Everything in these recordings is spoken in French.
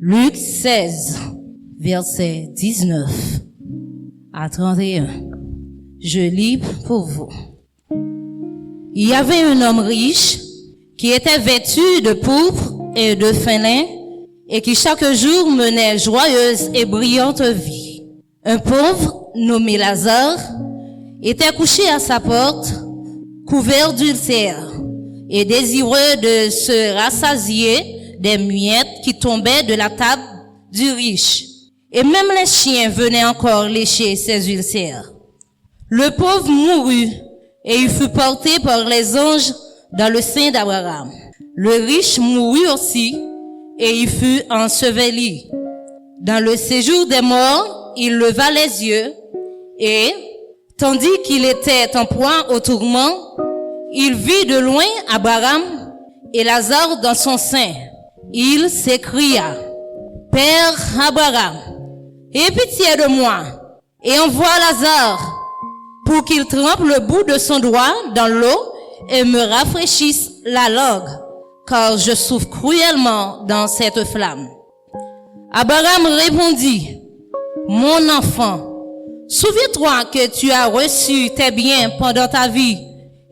Luc 16, verset 19 à 31. Je lis pour vous. Il y avait un homme riche qui était vêtu de pourpre et de fin lin et qui chaque jour menait joyeuse et brillante vie. Un pauvre nommé Lazare était couché à sa porte, couvert d'ulcères et désireux de se rassasier des miettes qui tombaient de la table du riche. Et même les chiens venaient encore lécher ses ulcères. Le pauvre mourut et il fut porté par les anges dans le sein d'Abraham. Le riche mourut aussi et il fut enseveli. Dans le séjour des morts, il leva les yeux et, tandis qu'il était en proie au tourment, il vit de loin Abraham et Lazare dans son sein. Il s'écria, « Père Abraham, aie pitié de moi et envoie Lazare pour qu'il trempe le bout de son doigt dans l'eau et me rafraîchisse la langue, car je souffre cruellement dans cette flamme. » Abraham répondit, « Mon enfant, souviens-toi que tu as reçu tes biens pendant ta vie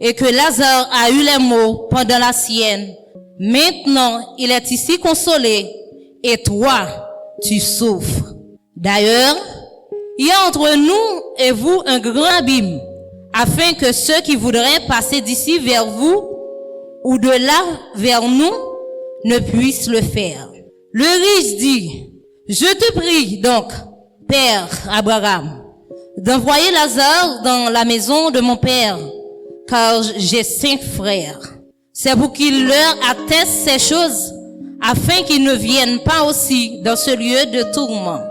et que Lazare a eu les maux pendant la sienne. Maintenant, il est ici consolé et toi, tu souffres. D'ailleurs, il y a entre nous et vous un grand abîme, afin que ceux qui voudraient passer d'ici vers vous ou de là vers nous ne puissent le faire. » Le riche dit, « Je te prie donc, Père Abraham, d'envoyer Lazare dans la maison de mon père, car j'ai 5 frères. C'est pour qu'il leur atteste ces choses, afin qu'ils ne viennent pas aussi dans ce lieu de tourment. »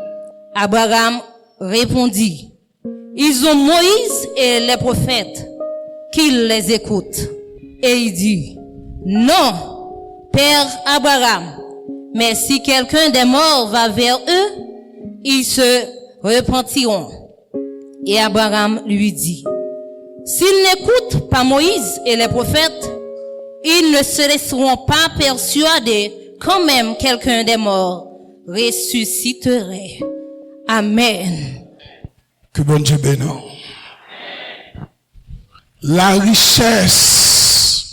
Abraham répondit, « Ils ont Moïse et les prophètes, qu'ils les écoutent. » Et il dit, « Non, Père Abraham, mais si quelqu'un des morts va vers eux, ils se repentiront. » Et Abraham lui dit, « S'ils n'écoutent pas Moïse et les prophètes, ils ne se laisseront pas persuader quand même quelqu'un des morts ressusciterait. » Amen. Que bon Dieu bénisse. La richesse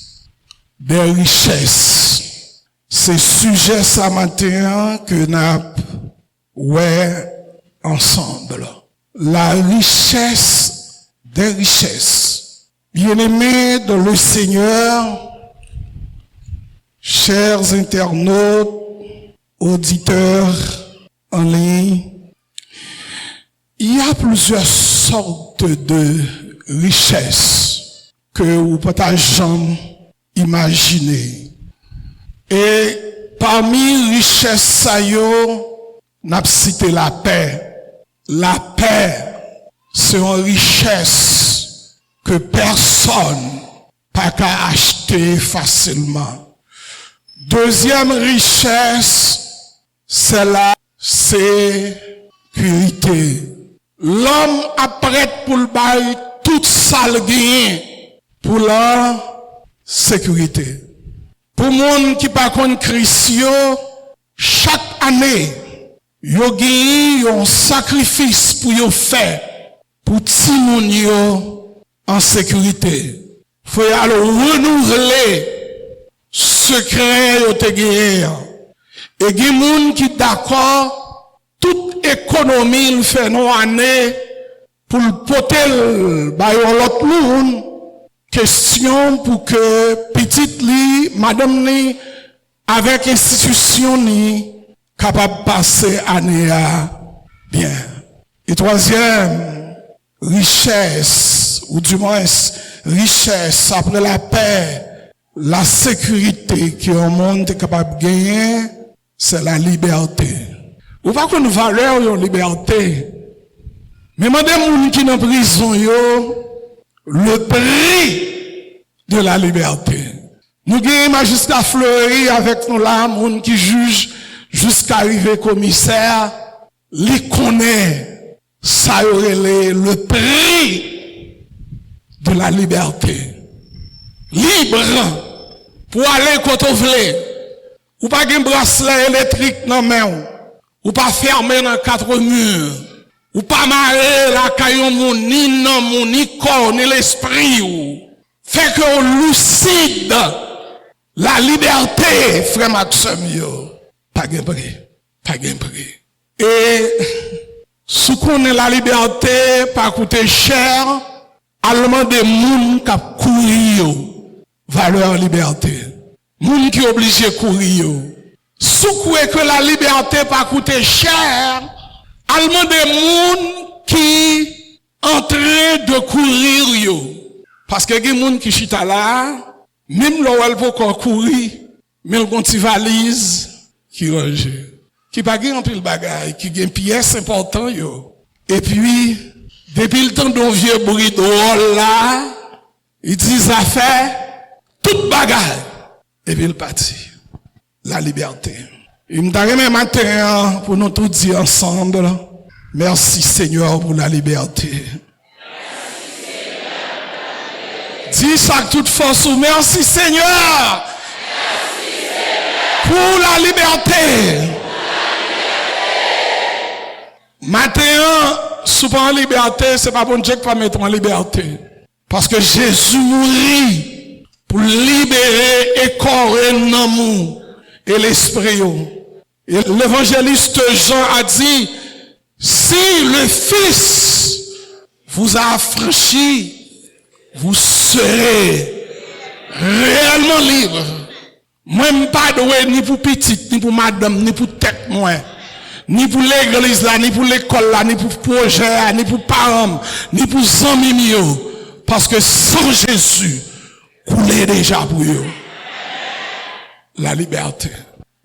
des richesses, c'est sujet ça matin que nous ensemble. La richesse des richesses. Bien-aimés dans le Seigneur, chers internautes, auditeurs en ligne, il y a plusieurs sortes de richesses que vous pouvez jamais imaginer. Et parmi les richesses, nous avons cité la paix. La paix, c'est une richesse que personne n'a qu'à acheter facilement. Deuxième richesse, c'est la sécurité. L'homme a prêt pour le bail tout ça le gain pour la sécurité. Pour monde qui pas contre Christ, chaque année, yo gagne un sacrifice pour yo faire pour ti moun yo en sécurité. Faut alors renouveler secret yo te gagné. Et gen moun qui d'accord toute économie le fait non année pour le poter ba l'autre monde. Question pour que petite li, madame li, avec institution ni, capable de passer année à bien. Et troisième, richesse, ou du moins, richesse, après la paix, la sécurité que le monde est capable de gagner, c'est la liberté. Ou pas qu'on valeur de liberté. Mais madame qui est en prison, le prix de la liberté. Nous avons magistrat Fleury avec nous là, monde qui juge jusqu'à arriver commissaire, il connaît ça le prix de la liberté. Libre pour aller quand on veut. Ou pas un bracelet électrique non mais ou pas fermer dans quatre murs, ou pas marrer la caillon moun, ni non moun, ni corps, ni l'esprit, ou fait que on lucide la liberté, frère Maxime, yo, pas gain prix, pas gain prix. Et, sous qu'on est la liberté, pas coûter cher, allemand des moun qui courir, valeur liberté. Moun qui obligé courir. Sous que la liberté pas coûter cher, allemand des moun qui en train de courir yo. Parce que les moun qui chita là, même l'ouel pour courir, mais le gonti valise qui range. Qui pas gagne un pile bagaille, qui gagne pièce important yo. Et puis, depuis le temps d'un vieux bruit de là, il dit ça fait toute bagaille. Et puis il partit. La liberté. Il me donne matin pour nous tous dire ensemble, merci Seigneur pour la liberté. Dis ça avec toute force, merci Seigneur. Pour la liberté. Maintenant, souvent en liberté, c'est pas bon Dieu qui va mettre en liberté. Parce que Jésus mourit pour libérer et corps et l'amour et l'esprit. Et l'évangéliste Jean a dit, si le Fils vous a affranchi, vous serez réellement libre. Moi, je ne suis pas doué ni pour petite, ni pour madame, ni pour tête, moi. Ni pour l'église là, ni pour l'école là, ni pour projet, ni pour parents, ni pour amis yo. Parce que sans Jésus, coulez déjà pour eux. La liberté.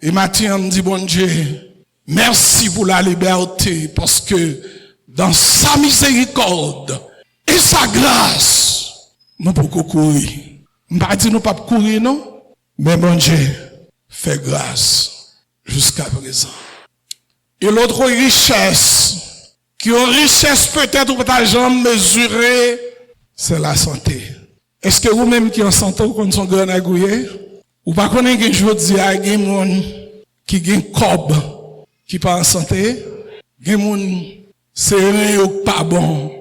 Et maintenant, on dit, bon Dieu, merci pour la liberté, parce que dans sa miséricorde et sa grâce, nous pouvons courir. Je ne pas dire nous pas courir, non? Mais bon Dieu, fait grâce jusqu'à présent. Et l'autre richesse, qui est une richesse peut-être ou pas jamais mesurée, c'est la santé. Est-ce que vous-même qui en santé, vous connaissez son grand agouillé? Ou pas connaissez que je dis à des gens qui ont un corps qui pas en santé? Des gens, c'est rein ou pas bon.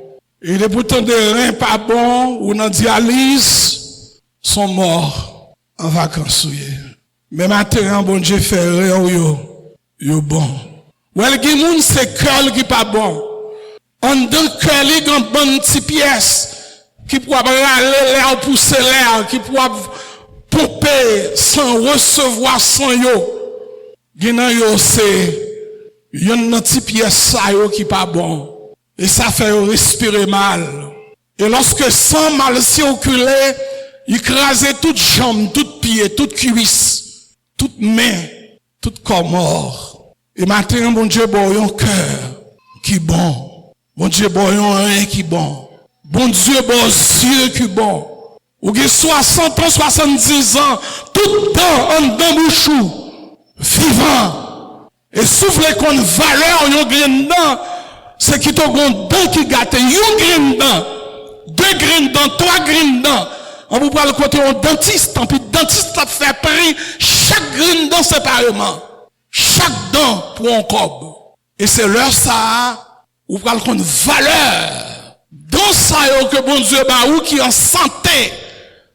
Et les boutons de rein pas bon, ou dans dialyse, sont morts en vacances. Mais maintenant, bon Dieu fait rein ou yo bon. Ou el gen moun c'est cœur qui pas bon. En deux cœur li gen bonne petite pièce qui pourra râler l'air pousser l'air qui pourra pomper sans recevoir sans yo. Genan yo c'est yon petite pièce ça yo qui pas bon et ça fait respirer mal. Et lorsque sang mal circulait, il crasait toute jambe, toute pied, toute cuisse, toute main, toute corps mort. Et maintenant, bon Dieu, bon, un cœur qui bon. Bon Dieu, bon, un rein qui bon. Bon Dieu, bon yeux qui bon. Ou qui 60 ans, 70 ans, tout le temps, en dedans bouchou, vivant. Et souffle qu'on valeur, yon grain dedans, c'est qui t'ont gon dent qui gâte, yon grain dedans, 2 grains dedans, 3 grains dedans. On vous parle côté au dentiste, puis dentiste a fait prix chaque grain dedans séparément. Chaque dent pour un cob. Et c'est leur ça, ou pral qu'on valeur. Dans ça, que bon Dieu, ou qui en santé,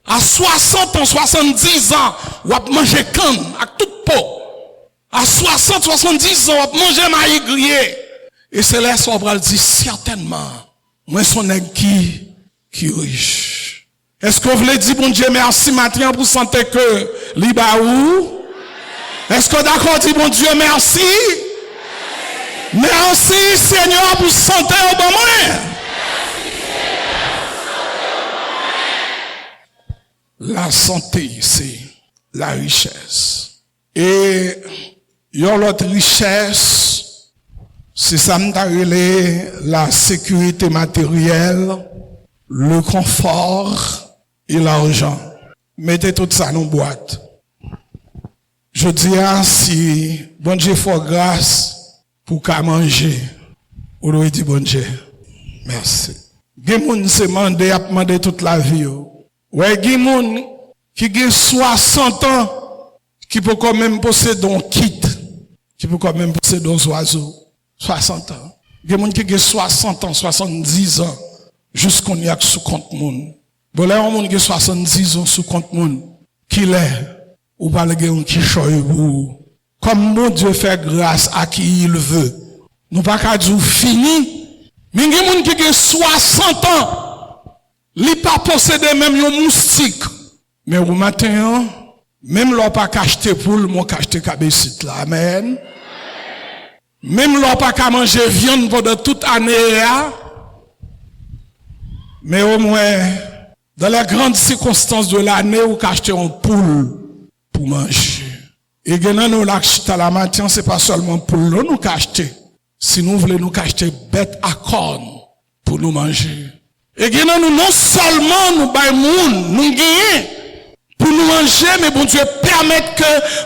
à 60 ans, 70 ans, ou à manger canne, à toute peau. À 60, 70 ans, ou à manger maïs grillé. Et c'est là, ça va dire certainement, moi, son nèg qui riche. Est-ce que vous voulez dire, bon Dieu, merci matin pour santé que, liba ou? Est-ce que d'accord dit bon Dieu merci? Merci Seigneur pour santé au bon moment. La santé c'est la richesse. Et yon l'autre richesse c'est ça m'tarrelé la sécurité matérielle, le confort et l'argent. Mettez tout ça dans une boîte. Je dis si bon Dieu fait grâce pour qu'à manger, ou doit dire bon Dieu, merci. Gen moun se mande a demandé toute la vie. Ouais, gen moun qui gen 60 ans qui peut quand même posséder un kit qui peut quand même pousser deux oiseaux. 60 ans. Il y a des gens qui ont 60 ans, 70 ans, jusqu'on y a sous compte moun. Bon, là, on qui a 70 ans sous compte moun, qui l'est, ou pas le gars qui choye ou. Comme mon Dieu fait grâce à qui il veut. Nous pas qu'à dire fini. Mais il y a des gens qui ont 60 ans, ils pas posséder même un moustique. Mais au matin, même leur pas acheter poule, moi acheter cabecite là. Amen. Même leur pas qu'à manger viande pendant toute année, mais au moins, dans les grandes circonstances de l'année, vous achetez une poule pour manger. Et maintenant, nous l'achetons à la matin, c'est pas seulement poule, nous achetons. Si nous voulons nous acheter bête à corne pour nous manger. Et maintenant, nous non seulement nous baillons, nous gagnons pour nous manger, mais bon Dieu permet que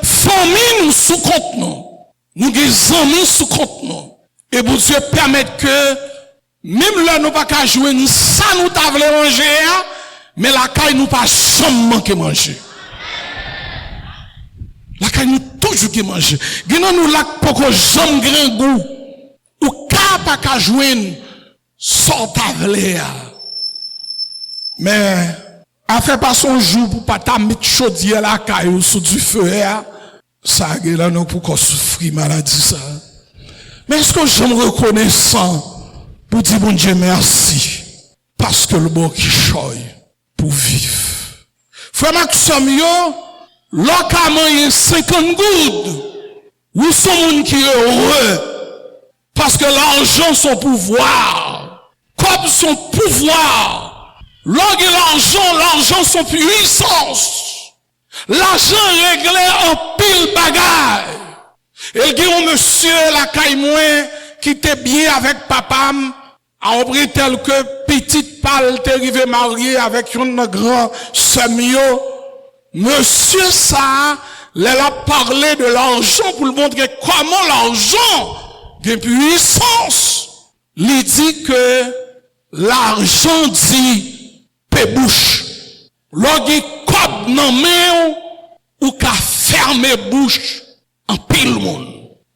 famille nous sous compte nous. Nous avons amis sous compte nous. Et bon Dieu permet que, même là, nous pas qu'à jouer, nous, ça nous t'avons manger, mais la caille nous pas jamais manquer manger. La caille nous toujours qui manger. Gênons nous là, pour que jamais grand goût. Ou pas qu'à jouer, sans t'avons. Mais, à faire pas son jour pour pas ta mettre chaudière la caille ou sous du feu, ça, là, non, pour qu'on souffre maladie, ça. Mais est-ce que j'aime reconnaissant pour dire, bon Dieu, merci. Parce que le bon qui choye pour vivre. Frère Maxime, localement, il y a 50 gouttes. Où sont les gens qui sont heureux? Parce que l'argent, son pouvoir. Comme son pouvoir. L'argent, son puissance. L'argent réglé en pile bagaille. Et il y a un monsieur, la caille qui était bien avec papa, a appris tel que petite pâle t'est arrivé marié avec une grand semio. Monsieur ça, elle a parlé de l'argent pour le montrer comment l'argent a puissance. Il dit que l'argent dit pébouche. Lorsqu'il coupe dans main ou qu'a fermé bouche en pile monde.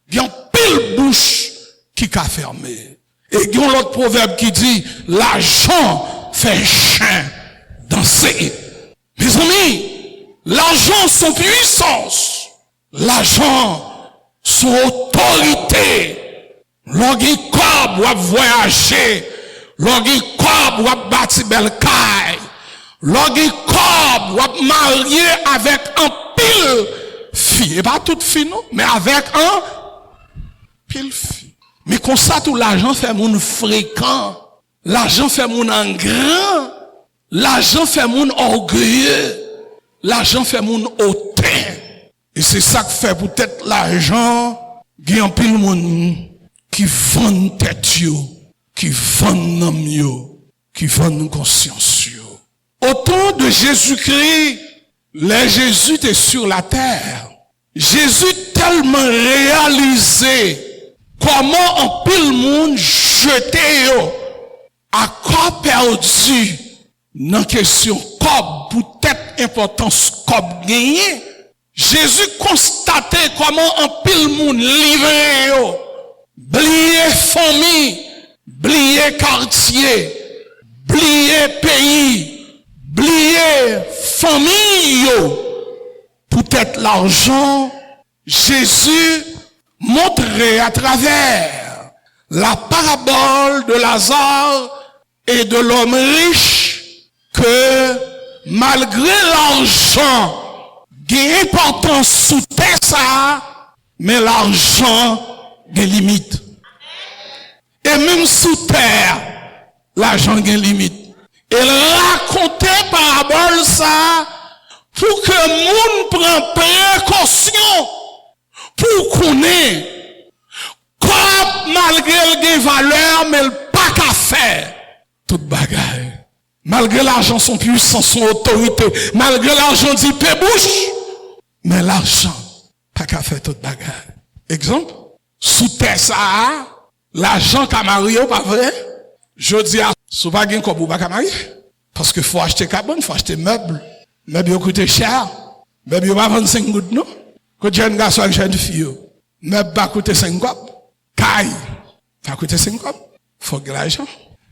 Il y a une pile bouche qui qu'a fermé. Et il y a l'autre proverbe qui dit l'argent fait chien danser. Mes amis, l'argent son puissance, l'argent son autorité. Lorsqu'il coupe ou voyager, lorsqu'il coupe ou bâtir belle caille. Lorsqu'il coupe ou marié avec un pile fille, et pas toute fille non, mais avec un pile fille. Mais comme ça tout l'argent fait mon fréquent, l'argent fait mon en grand, l'argent fait mon orgueilleux, l'argent fait mon hautain. Et c'est ça que fait peut-être l'argent, il y a un pile monde qui vend tête yo, qui vend nom yo, qui vend conscience yo. Au temps de Jésus-Christ, Jésus était sur la terre. Jésus tellement réalisé comment en pile monde jeté à corps perdu dans question corps peut-être importance corps gagné. Jésus constatait comment en pile monde livré blié famille, blié quartier, blié pays. Blier famille, peut-être l'argent, Jésus montrait à travers la parabole de Lazare et de l'homme riche que malgré l'argent, il y a importance sous terre ça, mais l'argent a des limites. Et même sous terre, l'argent a des limites. Elle racontait parabole ça pour que moun prenne précaution pour connaître comme malgré les valeurs mais le pas qu'à faire toute bagaille. Malgré l'argent son puissance, son autorité, malgré l'argent dit pébouche, mais l'argent pas qu'à faire toute bagaille. Exemple, sous terre ça, l'argent qu'a marié pas vrai? Je dis à sous pas gain comme pas marié parce que faut acheter carbone, faut acheter meubles. Meubles coûtent cher. Meubles pas 25 gouttes non. Que jeune garçon avec jeune fille. Mais pas coûter 5 copes. Caille. Ça coûte 5 copes. Faut que l'argent.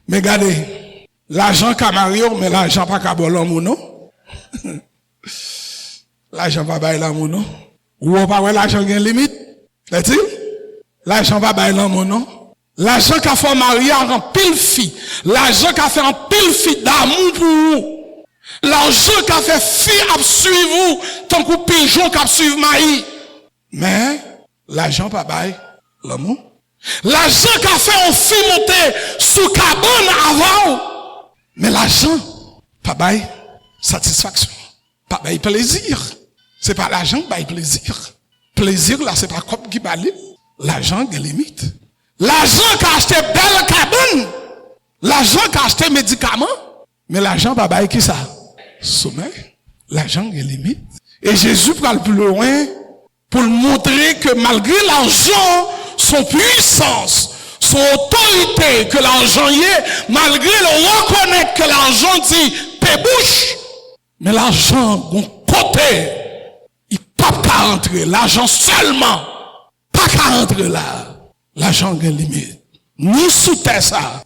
Mais regardez, l'argent qu'a Mario, mais l'argent pas qu'à bon l'homme, non? L'argent pas bail l'homme, non? Ou pas l'argent a une limite? Est-il? L'argent pas bail l'homme, non? L'argent qu'a fait marier en pile fille. L'argent qu'a fait en pile fille d'amour pour vous. L'argent qu'a fait fille à suivre vous, tant que pigeon qu'a suivre maïs. Mais, l'argent pas bail l'amour. L'argent qu'a fait en fille monter sous cabane avant. Mais l'argent, pas bail satisfaction. Pas bail plaisir. C'est pas l'argent qui bail plaisir. Plaisir, là, c'est pas comme qui baille. L'argent, il y a limite. L'argent qui a acheté belle cabane, l'argent qui a acheté médicaments, mais l'argent pas bail qui ça? Sommeil. L'argent il limite. Et Jésus prend le plus loin pour montrer que malgré l'argent, son puissance, son autorité que l'argent y est, malgré le reconnaître que l'argent dit pébouche, mais l'argent, bon côté, il pas qu'à rentrer. L'argent seulement, pas qu'à rentrer là. L'argent a une limite. Ni sous terre ça,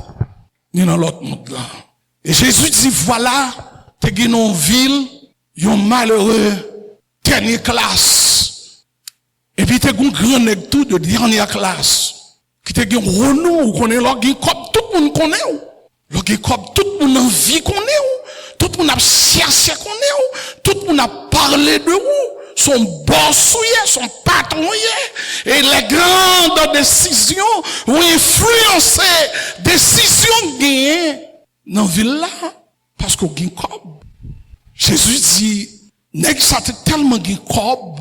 ni dans l'autre monde là. Et Jésus dit, voilà, t'es dans une ville, yon malheureux, dernière classe. Et puis t'es un grand nègre tout de dernière classe. Qui t'es un renou, ou connaît l'or, qui comme tout le monde connaît ou. L'or qui comme tout le monde en vie connaît ou. Tout le monde a cherché connaît ou. Tout le monde a parlé de ou. Son boss son patron et les grandes décisions ont influencé décisions gagnées dans la ville là parce qu'on gagne cob. Jésus dit nèg ça tellement gagne cob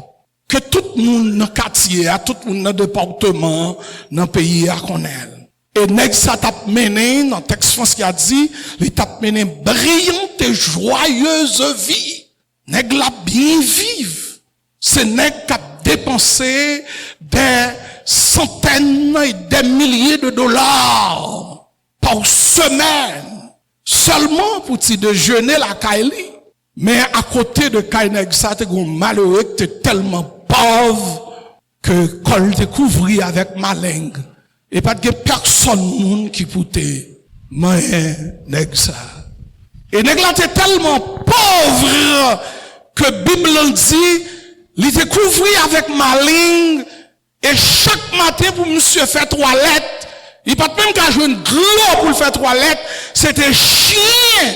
que tout le monde dans quartier, tout le monde dans département, dans pays à connaître. Et nèg ça t'a mené dans texte France qui a dit, il t'a mené brillante et joyeuse vie. Nèg la bien vive. C'est nèg qui a dépensé des centaines et des milliers de dollars par semaine seulement pour te déjeuner la Kaili. Mais à côté de Kaineg, ça t'es malheureux, t'es tellement pauvre que col te couvri avec ma langue. Et pas de personne qui poutait mais nèg ça. Et nèg là t'es tellement pauvre que Bible dit il était couvert avec ma langue et chaque matin pour monsieur faire toilette, il pas même qu'à jouer une gloire pour faire toilette, c'était chien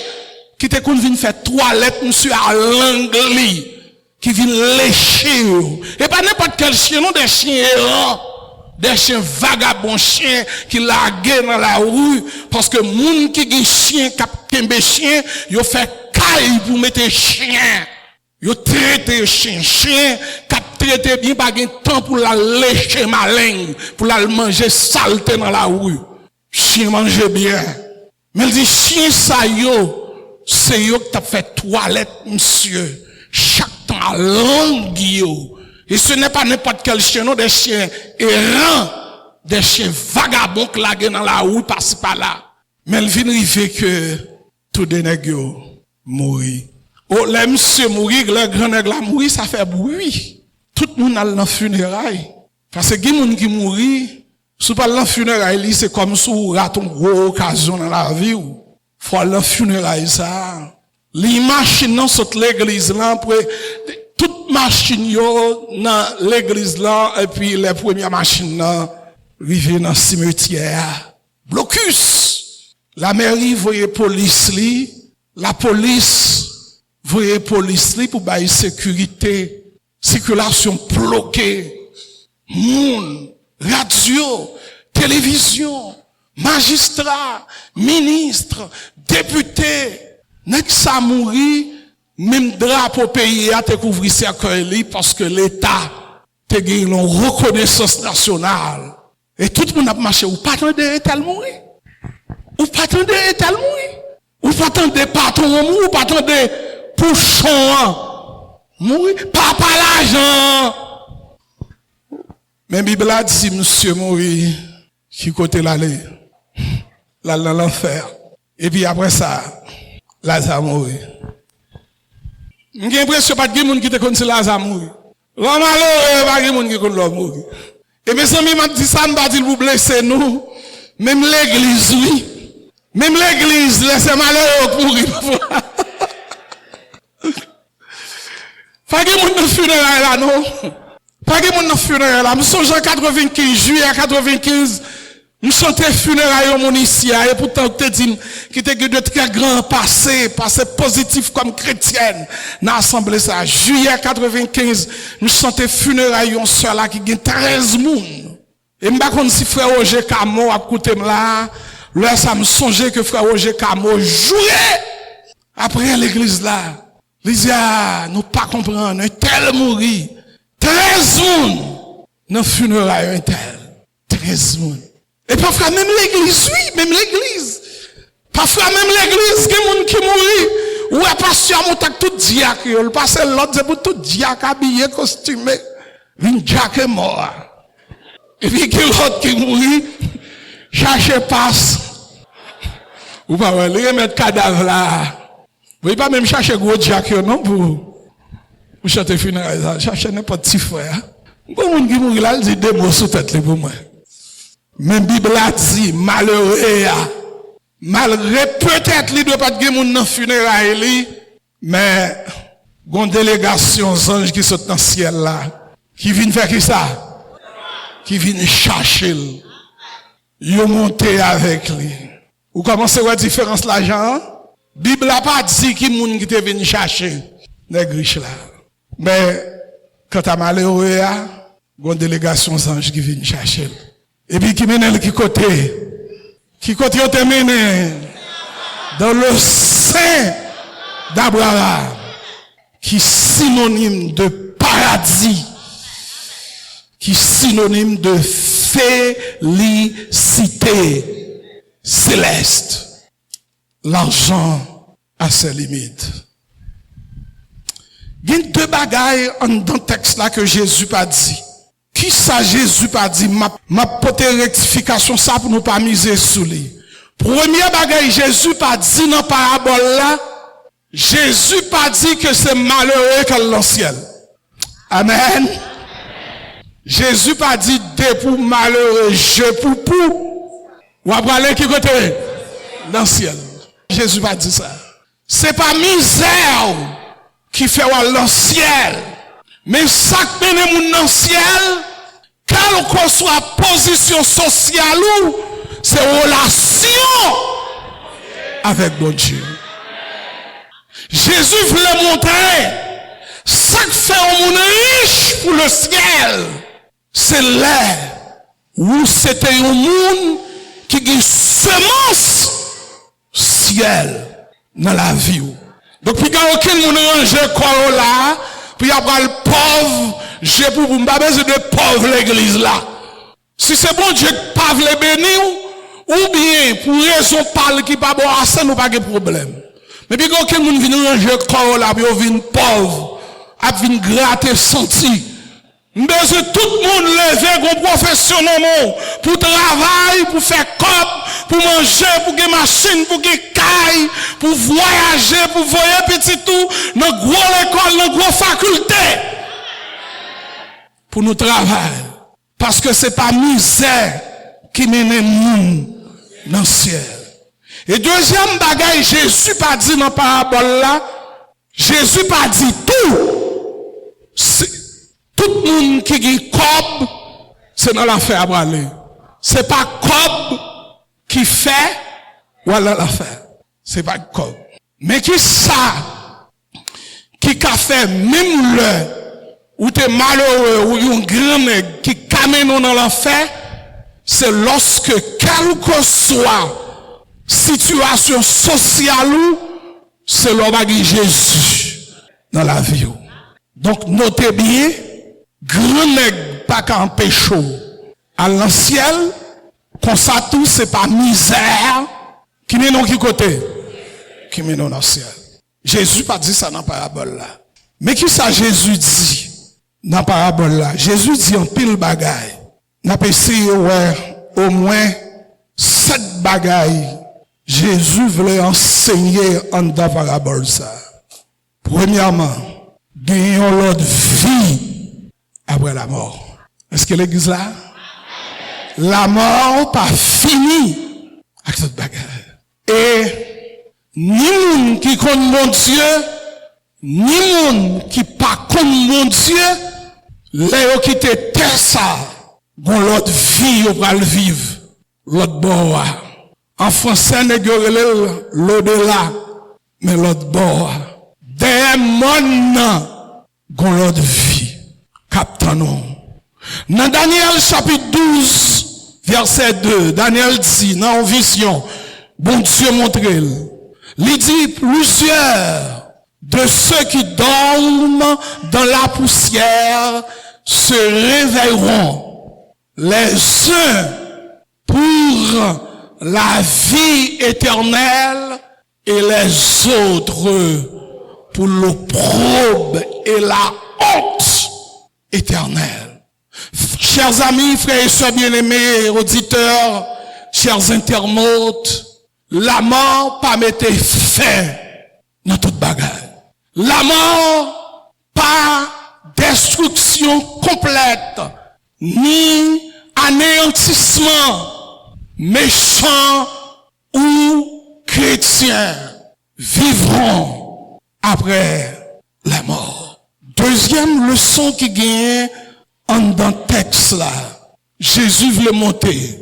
qui était qu'on vient faire toilette monsieur à l'anglais qui vient lécher et pas n'importe quel chien, non des chiens errants, des chiens vagabonds, chiens qui larguent dans la rue parce que moun qui gen chien captembe chien, yo fait caille pour mettre chien. Yo traité chien, qui traité bien, pas de temps pour la lécher ma langue, pour la manger saleté dans la rue. Chien mange bien. Mais il dit, chien ça yo, c'est yo qui t'a fait toilette, monsieur. Chaque temps à langue yo. Et ce n'est pas n'importe quel chien, non, des chiens errants, des chiens vagabonds qui laguent dans la rue, par-ci par-là. Mais il vient arriver que tout des nègres mourir. Oh, les monsieur mourir, les grands nègres là mourir, ça fait bruit. Tout le monde a dans funérailles. Parce que les gens qui mourent, si pas dans funérailles, c'est comme si vous ratez une grosse occasion dans la vie. Faut aller dans funérailles ça. Les machines dans cette l'église là, toute machine yo dans l'église là, et puis les premières machines là, arrivent dans le cimetière. Blocus. La mairie voyait police li, la police voyez police li pour bailler sécurité, circulation bloquée, monde, radio, télévision, magistrat, ministre, député, nèg ça mouri, même drapeau pays a te couvri cercueil li parce que l'État te gagne une reconnaissance nationale. Et tout le monde a marché, ou pas attendre un tel mourir? Ou pas attendre un tel mourir? Ou pas attendre patron mourir? Ou pas attendre pouchon mourir? Papa l'argent! Mais Bible a dit, monsieur mourir, qui côté l'aller? Là dans l'enfer. Et puis après ça, Lazare mourir. J'ai l'impression pas de gens qui te connaissent Lazare mourir. L'homme malheureux, pas de gens qui connaissent mourir. Et mes amis m'ont dit ça, m'a dit vous blesser nous. Même l'église, oui. Même l'église, laissez malheureux pour mourir. Pas de monde dans funérailles là, non? Pas de monde dans funérailles là. Je songe en 95, juillet 95, nous chantais funérailles au monde ici, et pourtant, tu dis, qui était de très grand passé positif comme chrétienne, dans l'assemblée ça. Juillet 95, nous chantais funérailles, on soeur là, qui gagne 13 moun. Et m'ba kon si frère Roger Camo a écouté là, là, ça me songeait que frère Roger Camo jouait après l'église là. Il dit, ah, nous pas comprendre, un tel mourir. 13 moun, dans funérailles, un tel. 13 moun. Et parfois, même l'église, oui, même l'église. Parfois, même l'église, il y a des gens qui mourent. Ou un pasteur monte tout diacre. Le pasteur l'autre, c'est pour tout diacre habillé, costumé. Une diacre est mort. Et puis, il y a l'autre qui mourut. Cherchez passe. Ou pas, il y a un cadavre là. Vous ne pouvez pas même chercher gros diacre, non, pour chanter funérailles. Cherchez n'importe petit frère. Bon, moun qui mourut là, il dit des mots sous tête pour moi. Même Bible a dit, malheureux, malgré peut-être qu'il ne doit pas de moun dans funérailles, mais, gon délégation anges qui sont dans le ciel là, qui viennent faire qui ça? Qui viennent chercher, ils montent avec lui. Vous commencez à voir la différence l'argent? Bible n'a pas dit qui moun qui te venu chercher, les riches là. Mais, quand à malheureux, gon délégation anges qui viennent chercher. Et puis qui mène qui côté on te mène dans le sein d'Abraham qui synonyme de paradis, qui synonyme de félicité céleste. L'argent a ses limites. Il y a deux bagailles dans le texte là que Jésus pas dit. Qui ça Jésus pas dit, m'a porté rectification ça pour nous pas miser sous lui. Premier bagaille Jésus pas dit dans parabole là, Jésus pas dit que c'est malheureux qu'elle dans le ciel. Amen. Jésus pas dit de pour malheureux, je pour. Ou après aller qui côté? Dans le ciel. Jésus pas dit ça. C'est pas misère qui fait dans le ciel. Mais ça qui mène dans le ciel, quelle que soit la position sociale ou, c'est relation avec bon Dieu. Jésus voulait montrer, ça qui fait un monde riche pour le ciel, c'est là où c'était un monde qui a une semence ciel dans la vie. Donc, il n'y a aucun monde rangé corps là, puis il y a le pauvre, j'ai pour vous besoin de pauvre l'église là. Si c'est bon Dieu qui pas les bénir, ou bien pour raison parle qui pas bon à ça, nous pas de problème. Mais puis quand quelqu'un vient ranger corps là, puis il vient pauvre, il vient gratter senti. Besoin tout le monde lever une profession pour travailler, pour faire cop, pour manger, pour gagner machine, pour gagner caille, pour voyager, pour voyager petit tout, dans gros école, dans gros faculté. Pour nous travailler. Parce que c'est pas misère qui mène le monde dans le ciel. Et deuxième bagaille, Jésus pas dit dans la parabole là, Jésus pas dit tout. Tout le monde qui dit cob, c'est dans l'affaire à aller. C'est pas cob qui fait, voilà l'affaire. C'est pas cob. Mais qui ça, qui a fait même le, ou t'es malheureux, ou un grand nègre qui camène dans l'enfer, c'est lorsque, quelle que soit situation sociale, c'est l'homme qui Jésus dans la vie. Donc, notez bien, grand nègre pas qu'un pécho à l'anciel, comme ça tout, c'est pas misère, qui mène dans qui côté? Qui mène dans le ciel. Jésus pas dit ça dans la parabole là. Mais qui ça Jésus dit dans la parabole là? Jésus dit en pile bagaille. N'a pas essayé, ouais, au moins 7 bagailles. Jésus voulait enseigner en dans la parabole ça. Premièrement, gagnons l'autre vie après la mort. Est-ce que l'église là? la mort pas fini avec cette bagarre. Et ni moun qui connaît mon Dieu, ni moun qui pas connaît mon Dieu, les qui te terre ça, bon l'autre vie ou va le vivre, l'autre bord. En français, nèg yo relè l'au-delà, mais l'autre bord. Des moun gon l'autre vie. Captain non. Dans Daniel chapitre 12, verset 2, Daniel dit, dans une vision, bon Dieu montre-le. Il dit, plusieurs de ceux qui dorment dans la poussière se réveilleront, les uns pour la vie éternelle et les autres pour l'opprobre et la honte éternelle. Chers amis, frères et sœurs bien-aimés, auditeurs, chers internautes, la mort pas mettre fin dans toute bagarre. La mort pas destruction complète, ni anéantissement méchant ou chrétien vivront après la mort. Deuxième leçon qui gagne en dans texte là, Jésus veut monter.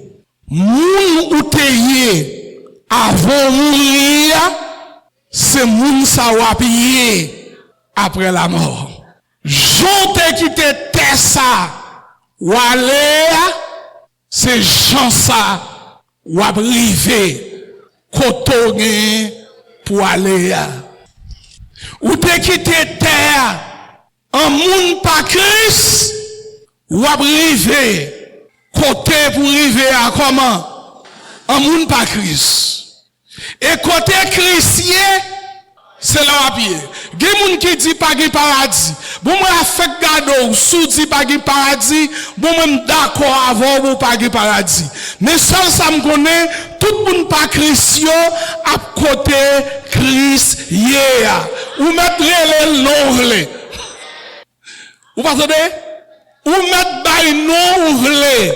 Moun ou teye avant mourir, c'est moun sa wapiye après la mort. Jonte qui te terre ça, ou aller, c'est Jean ça, ou arriver, koto gen pour aller. Ou te quitte terre, en moun pa Christ, ou arriver, côté pour arriver à comment? En moun pa Christ. Et côté chrétien, c'est là à pied. Gen moun qui dit pas gen paradis. Bon moi fait gado sou dit pas gen paradis, bon même d'accord avant ou pas gen paradis. Mais seul ça me connaît, tout moun pas chrétien à côté Christ yeah. Ou mettre les noms. Ou pas entendez? Ou mettre bay non ouvlé.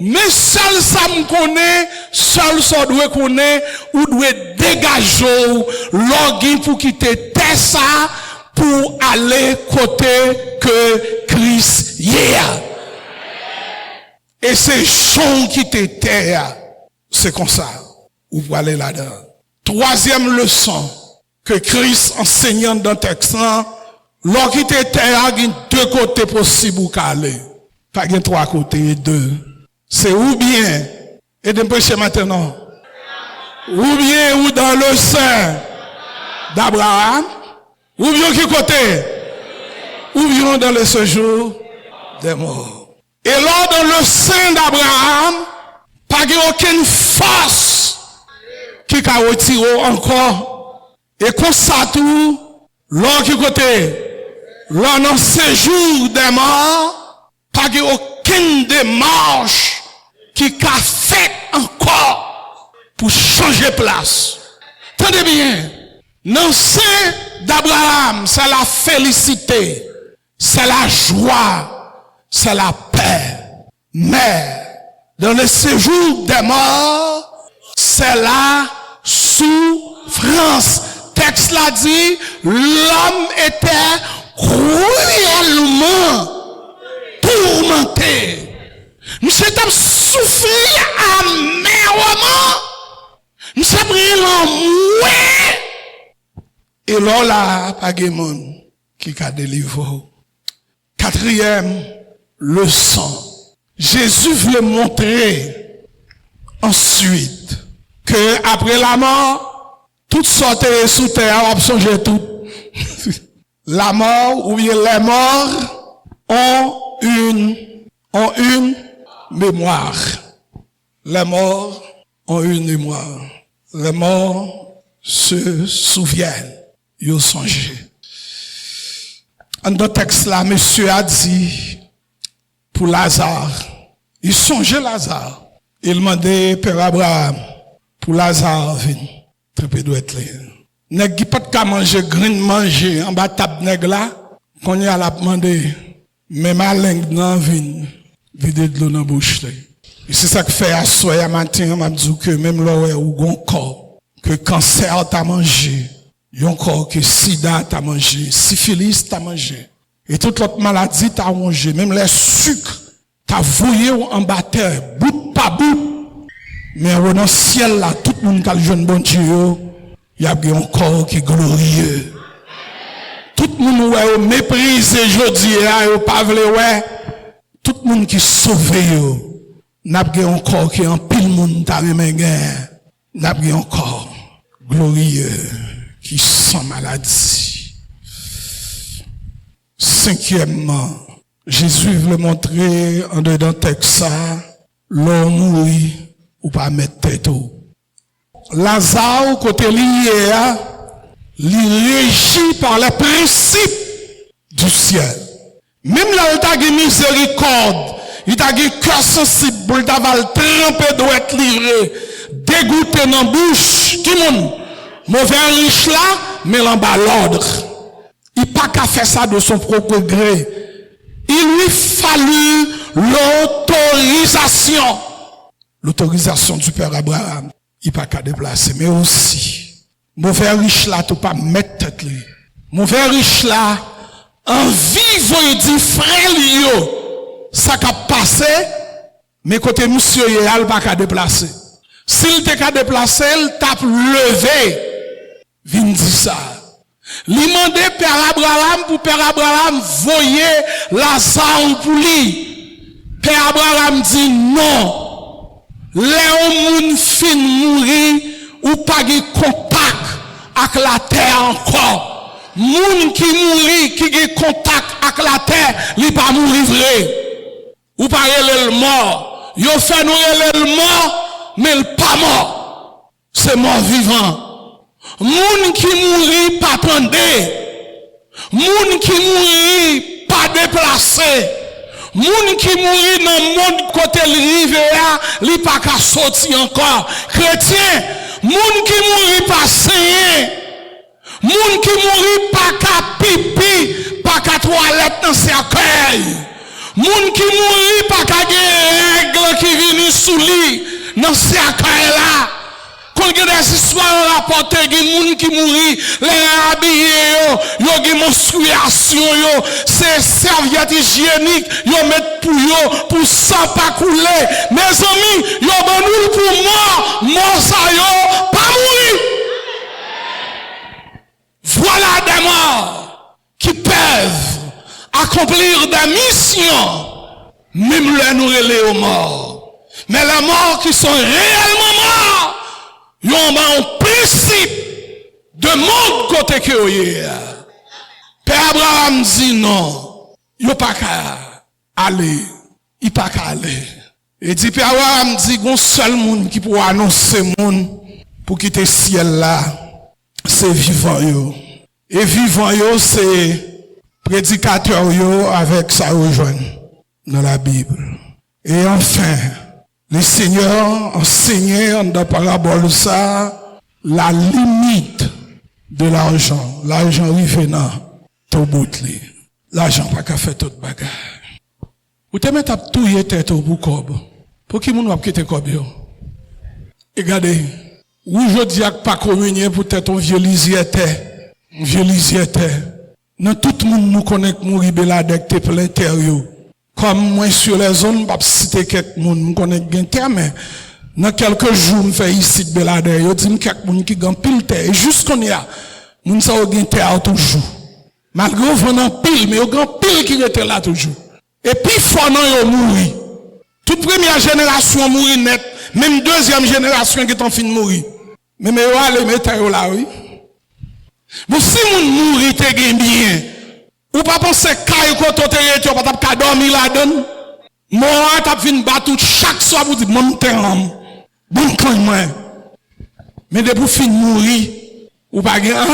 Mais seul ça me connaît, seul ça doit connaître, ou doit dégager l'orgueil pour quitter terre ça, pour aller côté que Christ yeah. Et c'est Jean qui te terre, c'est comme ça, ou vous allez là-dedans. Troisième leçon, que Christ enseignant dans le texte, l'orgueil te terre, il y a deux côtés possibles pour aller. Pas qu'il y a trois côtés, deux. C'est ou bien, et de prêcher maintenant, ou bien ou dans le sein d'Abraham, ou bien qui côté, ou bien dans le séjour des morts. Et là, dans le sein d'Abraham, pas aucune force qui a retiré encore. Et comme ça tout, là qui côté, là dans le séjour des morts, pas aucune démarche qui a fait encore pour changer place. Tenez bien, dans le sein d'Abraham, c'est la félicité, c'est la joie, c'est la paix. Mais dans le séjour des morts, c'est la souffrance. Texte l'a dit, l'homme était cruellement tourmenté. Monsieur t'a souffert amèrement. Monsieur pris l'emmoué. Et là, pas de monde qui a délivré. Quatrième leçon. Jésus voulait montrer ensuite que après la mort, toutes sortes sous terre, on changer tout. La mort ou bien les morts ont une mémoire. Les morts ont une mémoire. Les morts se souviennent. Ils ont songé. En d'autres textes là, monsieur a dit pour Lazare. Il songeait Lazare. Il demandait Père Abraham pour Lazare venir. Trépé doit être là. Nèg qui pas de manger, grain manger en bas table nèg là, qu'on y a la demander mais ma langue nan vin vide de l'eau dans bouche là. Et c'est ça que fait à soir, à matin, m'a dit que même là, ou gon corps, que cancer t'a mangé, yon corps que sida t'a mangé, syphilis t'a mangé, et toute l'autre maladie t'a mangé, même les sucres t'a vouillé en bas terre, bout par bout. Mais dans le ciel là, tout le monde qui a le jeune bon Dieu, il y a un corps qui est glorieux. Tout le monde ouais méprise aujourd'hui, et pas ouais. Tout le monde qui est sauvé, n'a pas un corps qui est en pile monde t'a remis gain. N'a pas un corps glorieux qui sans maladie. Cinquièmement, Jésus veut montrer en dedans texte ça, l'homme mourit ou pas mettre tête au. Lazare, côté lié, il régit par les principes du ciel. Même là, il t'a eu miséricorde, il t'a eu cœur sensible, il t'a trempé doit être livré, dégoûté dans la bouche. Qui monde? Mauvais riche là, mais en bas l'ordre. Il n'a pas qu'à faire ça de son propre gré. Il lui fallut l'autorisation. L'autorisation du Père Abraham. Il n'a pas qu'à déplacer, mais aussi, mauvais riche là, tu pas mettre tête lui. Mauvais riche là, en vivant, il dit, frère, ça qu'a passé, mais côté monsieur, il n'a pas qu'à déplacer. S'il t'a qu'à déplacer, il t'a levé. Vin dit ça. Il demandé Père Abraham pour Père Abraham voyer Lazare pour lui. Père Abraham dit non. Les gens fin mourir ou pas de contact avec la terre encore. Moun qui mourit, qui a contact avec la terre, il pas mourir vrai. Ou pas le mort. Yo fait nous le mort, mais il pas mort. C'est mort vivant. Moun qui mourit pas attendé. Moun qui mourit pas déplacé. Moun qui mourit dans le monde côté rivière, li pas qu'à sortir encore. Chrétien, moun qui mourit pas saigné. Moun qui mourit pas qu'à pipi, pas qu'à toilette dans cercueil. Moun qui mourit pas qu'à règle qui viennent sous lit dans cercueil là. Quand il y a des histoires rapportées, il y a des gens qui mourent, les habillés, il y a des menstruations, c'est serviettes hygiéniques, ils mettent pour ça pas couler. Mes amis, ils ont pour mort ça pas mourir. Voilà des morts qui peuvent accomplir des missions, même les nous relais aux morts. Mais les morts qui sont réellement morts, ils ont un principe de monde côté que vous Père Abraham dit non, il n'y a pas qu'à aller, il n'y a pas qu'à aller. Et dit Père Abraham dit qu'il y a un seul monde qui peut annoncer le monde pour quitter le ciel là, c'est vivant yo. Et vivant yo, c'est prédicateur yo avec ça rejoint dans la Bible. Et enfin, le Seigneur enseignait dans la parabole ça, la limite de l'argent. L'argent revenant tout bout de lui. L'argent pas qu'à faire toute bagarre. Vous te mettez à touiller tête au bout cob. Pour qui moun va quitter cob yo? Et regardez, aujourd'hui a pas communier pour être un vieux lisiété. Un vieux lisiété. Dans tout le monde nous connaît que mourir beladek te plein terre yo. Comme moi sur les zones, je citer quelques monde, je connais bien terre, mais dans quelques jours, je fais ici de Belader, je dis quelques monde qui gagne pile terre. Et juste qu'on y a, moun sa gagne terre toujours. Malgré qu'on en pile, mais on gagne pile qui était là toujours. Et puis, faut non yo mourir. Toute première génération mourir net, même deuxième génération qui est en fin de mourir. Mais yo allez mettre yo là, oui. Vous si moun mourir te gagne bien. Ou pas penser qu'à côté tu pas t'as dormir là-dedans. Moi t'as vinn battre chaque soir pour dire mon terme. Bon quand moi. Mais depuis fin mourir, ou pas gain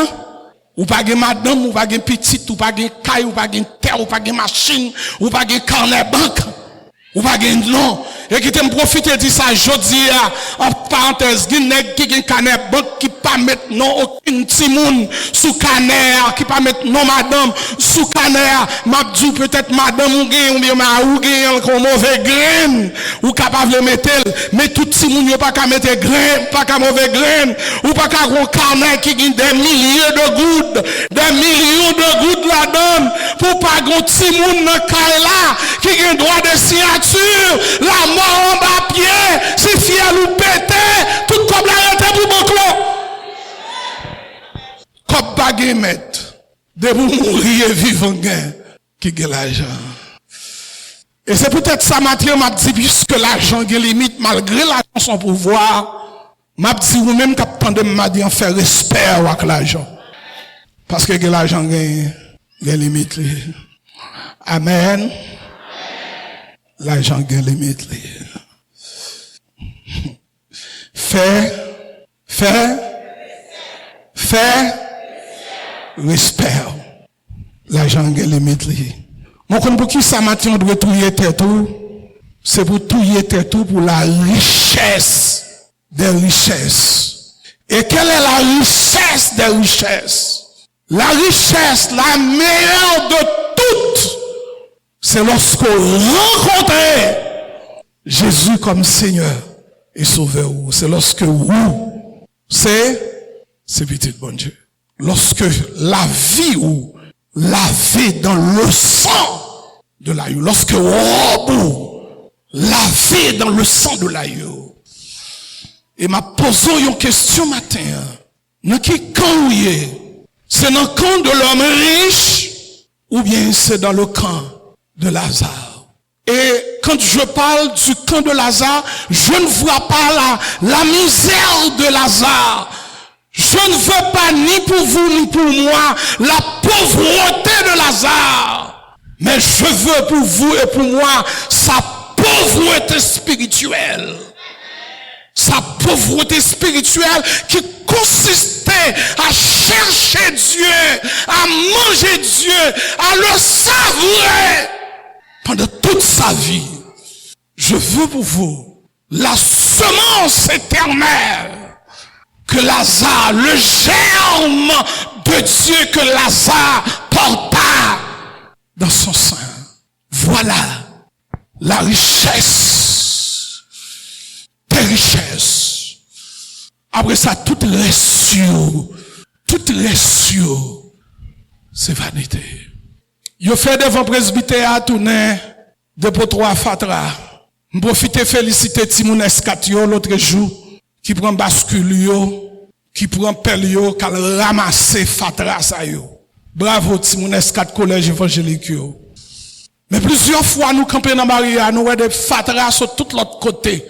ou pas gain madame, ou pas gain petite, ou pas gain caille, ou pas gain terre, ou pas gain machine, ou pas gain carnet banque, ou pas gain non. Et qui t'aime profiter de ça, jodi, en parenthèse, qui nèg qui gen canette, banque qui pas mettre non aucun petit monde sous canette, qui pas mettre non madame sous canette, m'a dit peut-être madame ou bien ou gen comme mauvais grain, ou capable de mettre, mais tout petit monde yo pas qu'à mettre grain, pas qu'à mauvais grain, ou pas qu'à gros canette qui gen des milliers de gouttes, des millions de gouttes là-dedans, pour pas gros petit monde dans caille là, qui gen droit de signature, la mort en bas pied, si fier ou pété, tout comme la rente pour bon comme baguette mettre, de vous mourir vivant gain, qui gagne l'argent. Et c'est peut-être ça, Mathieu m'a dit, puisque l'argent gagne limite, malgré l'argent son pouvoir, m'a dit, ou même quand m'a dit, en faire respect avec l'argent. Parce que l'argent gagne limite. Amen. L'argent gagne limite. Fait respect. L'argent gagne limite. Mon compte pour qui ça matin on doit touiller tête tout, c'est pour touiller tête tout pour la richesse des richesses. Et quelle est la richesse des richesses? La richesse, la meilleure de toutes, c'est lorsque rencontrez Jésus comme Seigneur et Sauveur. C'est lorsque vous, c'est petit bon Dieu. Lorsque la vie ou lavé dans le sang de l'agneau, lorsque vous lavé dans le sang de l'agneau. Et m'a posé une question matin. Dans qui camp c'est dans le camp de l'homme riche ou bien c'est dans le camp de Lazare? Et quand je parle du camp de Lazare, je ne vois pas la misère de Lazare. Je ne veux pas ni pour vous ni pour moi la pauvreté de Lazare. Mais je veux pour vous et pour moi sa pauvreté spirituelle. Sa pauvreté spirituelle qui consistait à chercher Dieu, à manger Dieu, à le savourer pendant toute sa vie. Je veux pour vous la semence éternelle que Lazare, le germe de Dieu que Lazare porta dans son sein. Voilà la richesse des richesses. Après ça, toute récure, c'est vanité. Yo fait devant presbytère à tourner de Potroa Fatra. M'profite féliciter Timoun Escatio l'autre jour, qui prend bascule yo, qui prend pelle yo, qui ramasse Fatra sa yo. Bravo Timoun Escat collège évangélique yo. Mais plusieurs fois nous camper dans Maria, nous voyons des Fatra sur tout l'autre côté,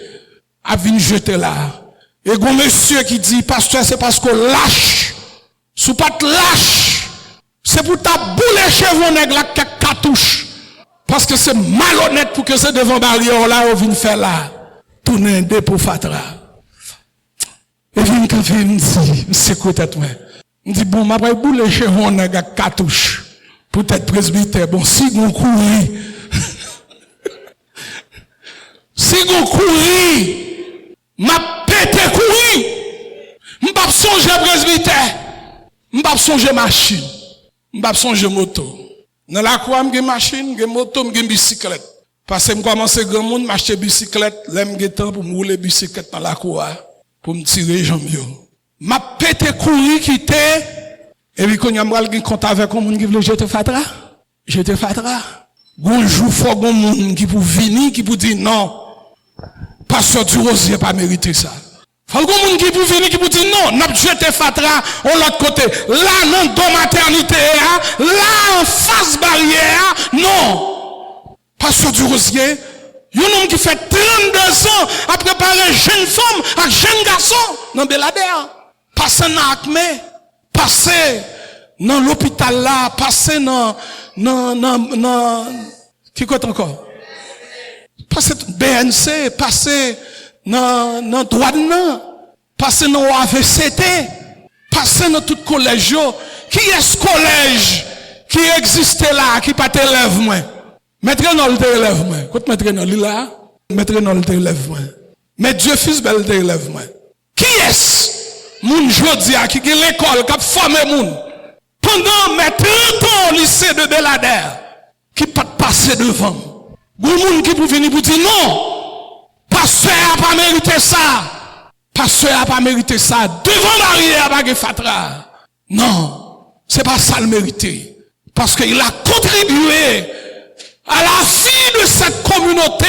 à venir jeter là. Et un monsieur qui dit, pasteur, c'est parce qu'on lâche. Sous pas te lâche. C'est pour ta boule cheveux nègre là, quelques cartouches. Parce que c'est malhonnête pour que c'est devant barrière là, on vient faire là. Tourner un dépôt Fatra. Et vient quand il me dit, c'est quoi tête moi? Il me dit, bon, ma boule cheveux nègre cartouche. Peut-être presbytère. Bon, si vous courez. Si vous courez. M'a pété courir. M'pas songer presbytère. M'pas songer machine. M'pas songer moto. Dans la cour m'gè machine, m'gè moto, m'gè bicyclette. Parce que m'commence grand monde m'acheter bicyclette, l'aime gè temps pour rouler bicyclette dans la cour pour me tirer jambes yo. M'a pété courir quitter et puis quand y a m'al gen compte avec un monde qui veut jeter Fatra. Jeter Fatra. Bonjour faut gon monde qui pour venir qui pour dire non. Pasteur du Rosier pas mérité ça. Faut qu'on monde qui pour venir qui pour dire non, n'a jeté Fatra on l'autre côté. Là non dans maternité là en face barrière, non. Pasteur du Rosier, un homme qui fait 32 ans à préparer jeune femme avec jeune garçon dans Beladère. Passer dans Acme, passer dans l'hôpital là, passer dans qui compte encore? Passer BNC, passer dans douane, passer dans AVCT, passer dans tout collège. Qui est ce collège qui existait là, qui pas t'élève moi? Maître non l'élève moi. Quand maître non là, Maître non te relève moi. Mais Dieu fils belle te relève moi. Qui est-ce? Moun jodi a qui l'école qui a formé moun. Pendant mes 30 ans au lycée de Belader, qui pas passer devant. Goun moun qui pour venir pour dire non. Pasteur a pas mérité ça. Pasteur a pas mérité ça. Devant l'arrière pas fatra. Non, c'est pas ça le mérité. Parce qu'il a contribué à la vie de cette communauté.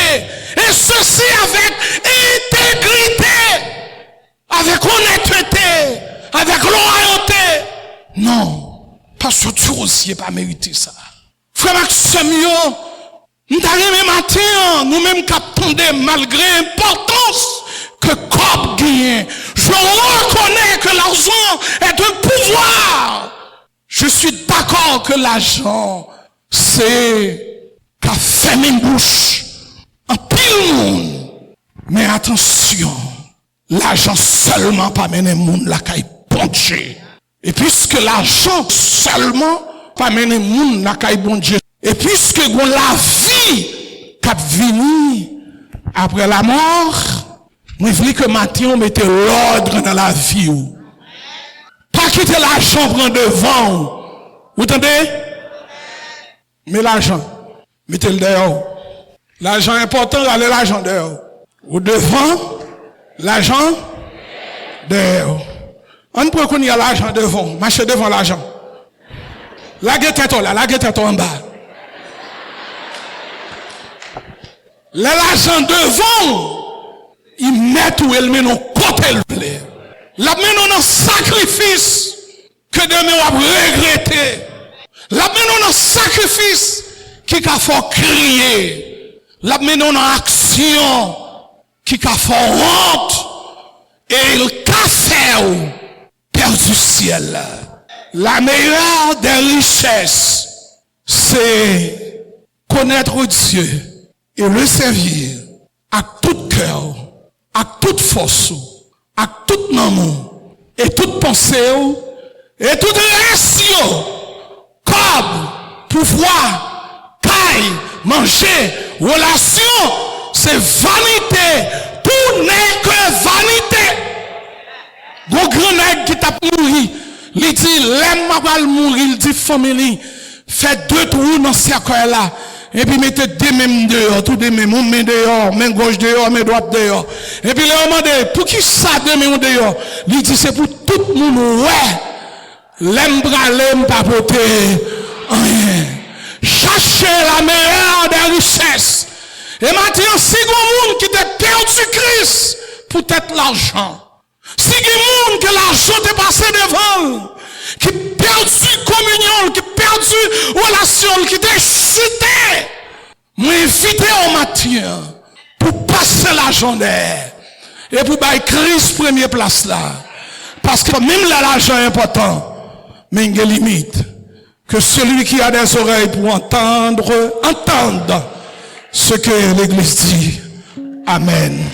Et ceci avec intégrité, avec honnêteté, avec loyauté. Non, parce que Dieu aussi n'a pas mérité ça. Frère Maxime, nous avons matin, nous-mêmes qu'attendons malgré l'importance que Cobb gagne. Je reconnais que l'argent est un pouvoir. Je suis d'accord que l'argent, c'est qu'a fermé une bouche en pile monde. Mais attention, l'argent seulement pas mener monde la caille poncher. Et puisque l'argent seulement pas mener monde la caille bon Dieu. Et puisque on la vie qu'a vini après la mort, nous voulons que maintenant on mette l'ordre dans la vie. Pas quitter l'argent prendre devant. Vous entendez? Mais l'argent, mettez-le dehors. L'argent important, allez l'argent dehors. Ou devant, l'argent dehors. On peut qu'on y a l'argent devant, marchez devant l'argent. La guette là, la guette en bas. L'argent devant, il met où elle met nos côtés le plaît. La met dans sacrifice que demain on va regretter. La met dans sacrifice qui a fait crier. La met dans action qui a fait honte. Et il a fait perdu ciel. La meilleure des richesses, c'est connaître Dieu et le servir à tout cœur, à toute force, à tout nom, et toute pensée, et toute relation, comme pouvoir, caille, manger, relation, c'est vanité. Tout n'est que vanité. Mon grand nègre qui t'a mouru, il dit, l'aime ma mourir, il dit, famille, fait 2 trous dans ce cercle là. Et puis mettez des mêmes dehors, tout des mêmes, main dehors, main gauche dehors, main droite dehors. Et puis les demandé, pour qui ça de main dehors? Il dit, c'est pour tout le monde, ouais. L'aime l'aime papoter, rien. Cherchez la meilleure des richesses. Et maintenant, si vous monde qui t'a perdu Christ, peut-être l'argent. Si vous monde que l'argent t'est passé devant, qui perdu communion, qui perdu relation, qui t'a chuté, m'inviter au matin pour passer la journée et pour bailler Christ première place là. Parce que même là, l'argent est important, mais il y a une limite. Que celui qui a des oreilles pour entendre, entende ce que l'Église dit. Amen.